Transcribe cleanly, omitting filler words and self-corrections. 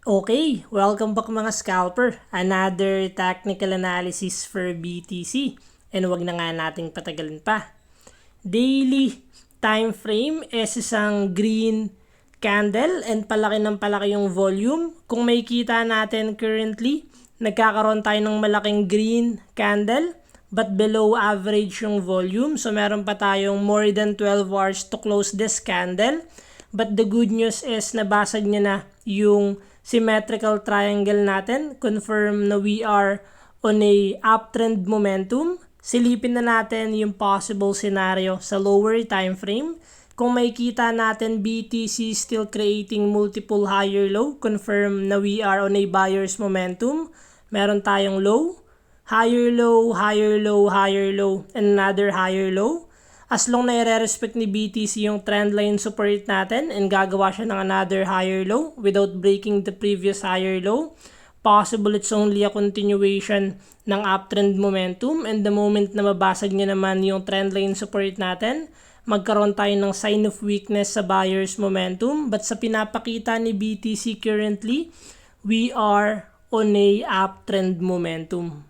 Okay, welcome back mga scalper. Another technical analysis for BTC. And wag na nga nating patagalin pa. Daily time frame is isang green candle and palaki ng palaki yung volume. Kung makikita natin currently, nagkakaroon tayo ng malaking green candle but below average yung volume. So meron pa tayong more than 12 hours to close this candle. But the good news is nabasag niya na yung symmetrical triangle natin. Confirm na we are on a uptrend momentum. Silipin na natin yung possible scenario sa lower time frame. Kung makikita natin BTC still creating multiple higher low. Confirm na we are on a buyer's momentum. Meron tayong low, higher low, higher low, higher low, and another higher low. As long na i-respect ni BTC yung trendline support natin and gagawa siya ng another higher low without breaking the previous higher low, possible it's only a continuation ng uptrend momentum, and the moment na mabasag niya naman yung trendline support natin, magkaroon tayo ng sign of weakness sa buyer's momentum. But sa pinapakita ni BTC currently, we are on a uptrend momentum.